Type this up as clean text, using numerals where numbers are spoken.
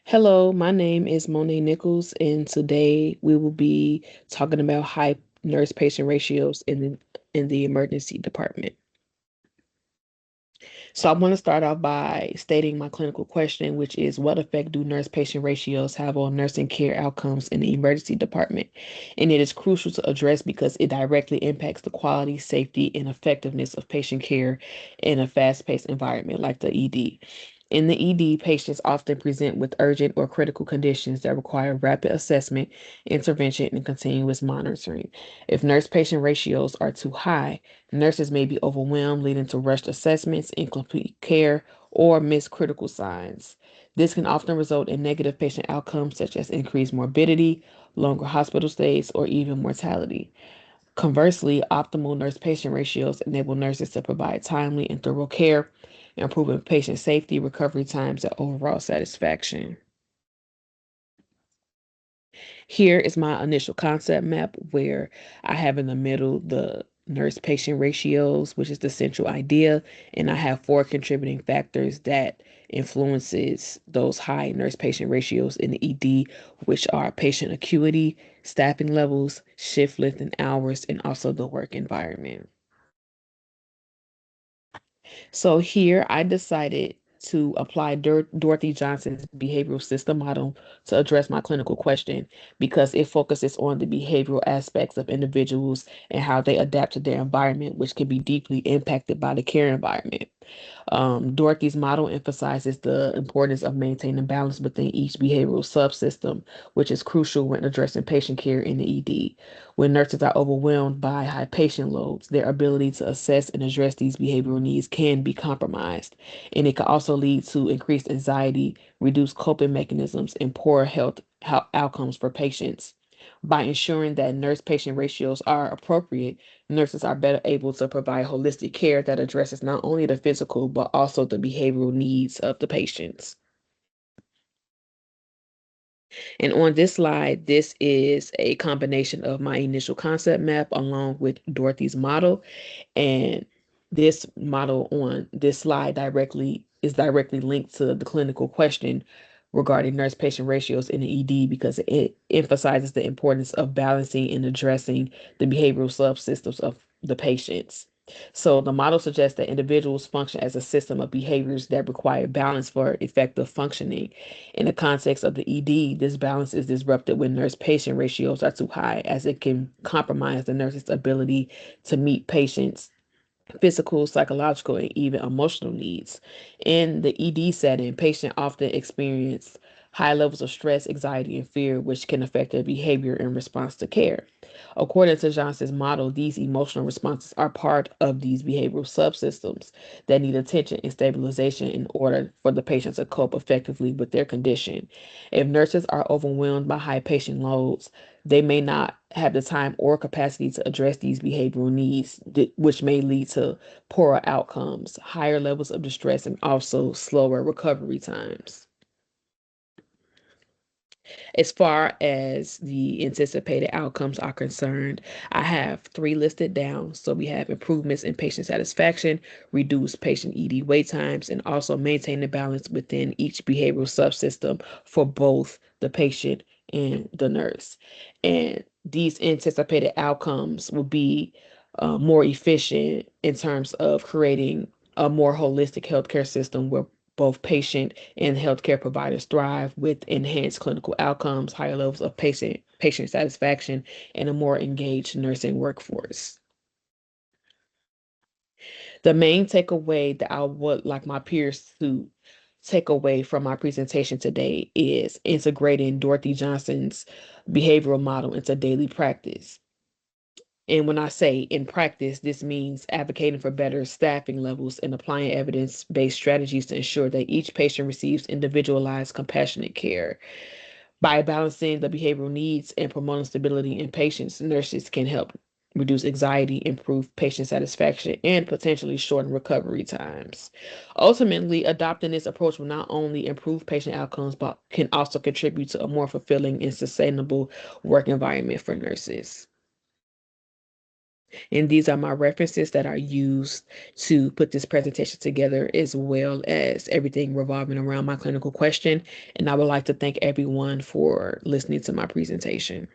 Hello, my name is Monet Nichols, and today we will be talking about high nurse-patient ratios in the emergency department. So I want to start off by stating my clinical question, which is what effect do nurse-patient ratios have on nursing care outcomes in the emergency department? And it is crucial to address because it directly impacts the quality, safety, and effectiveness of patient care in a fast-paced environment like the ED. In the ED, patients often present with urgent or critical conditions that require rapid assessment, intervention, and continuous monitoring. If nurse patient ratios are too high, nurses may be overwhelmed, leading to rushed assessments, incomplete care, or missed critical signs. This can often result in negative patient outcomes such as increased morbidity, longer hospital stays, or even mortality. Conversely, optimal nurse patient ratios enable nurses to provide timely and thorough care, improving patient safety, recovery times, and overall satisfaction. Here is my initial concept map where I have in the middle the nurse patient ratios, which is the central idea, and I have four contributing factors that influences those high nurse patient ratios in the ED, which are patient acuity, staffing levels, shift length and hours, and also the work environment. So here I decided to apply Dorothy Johnson's behavioral system model to address my clinical question because it focuses on the behavioral aspects of individuals and how they adapt to their environment, which can be deeply impacted by the care environment. Dorothy's model emphasizes the importance of maintaining balance within each behavioral subsystem, which is crucial when addressing patient care in the ED. When nurses are overwhelmed by high patient loads, their ability to assess and address these behavioral needs can be compromised, and it can also lead to increased anxiety, reduced coping mechanisms, and poor health outcomes for patients. By ensuring that nurse patient ratios are appropriate, nurses are better able to provide holistic care that addresses not only the physical but also the behavioral needs of the patients. And on this slide, this is a combination of my initial concept map along with Dorothy's model. And this model on this slide directly linked to the clinical question regarding nurse patient ratios in the ED because it emphasizes the importance of balancing and addressing the behavioral subsystems of the patients. So the model suggests that individuals function as a system of behaviors that require balance for effective functioning. In the context of the ED, this balance is disrupted when nurse patient ratios are too high, as it can compromise the nurse's ability to meet patients' physical, psychological, and even emotional needs. In the ED setting, patients often experience high levels of stress, anxiety, and fear, which can affect their behavior in response to care. According to Johnson's model, these emotional responses are part of these behavioral subsystems that need attention and stabilization in order for the patient to cope effectively with their condition. If nurses are overwhelmed by high patient loads, they may not have the time or capacity to address these behavioral needs, which may lead to poorer outcomes, higher levels of distress, and also slower recovery times. As far as the anticipated outcomes are concerned, I have three listed down. So we have improvements in patient satisfaction, reduced patient ED wait times, and also maintain the balance within each behavioral subsystem for both the patient and the nurse. And these anticipated outcomes will be more efficient in terms of creating a more holistic healthcare system where both patient and healthcare providers thrive with enhanced clinical outcomes, higher levels of patient satisfaction, and a more engaged nursing workforce. The main takeaway that I would like my peers to take away from my presentation today is integrating Dorothy Johnson's behavioral model into daily practice. And when I say in practice, this means advocating for better staffing levels and applying evidence based strategies to ensure that each patient receives individualized, compassionate care. By balancing the behavioral needs and promoting stability in patients, nurses can help reduce anxiety, improve patient satisfaction, and potentially shorten recovery times. Ultimately, adopting this approach will not only improve patient outcomes, but can also contribute to a more fulfilling and sustainable work environment for nurses. And these are my references that are used to put this presentation together, as well as everything revolving around my clinical question. And I would like to thank everyone for listening to my presentation.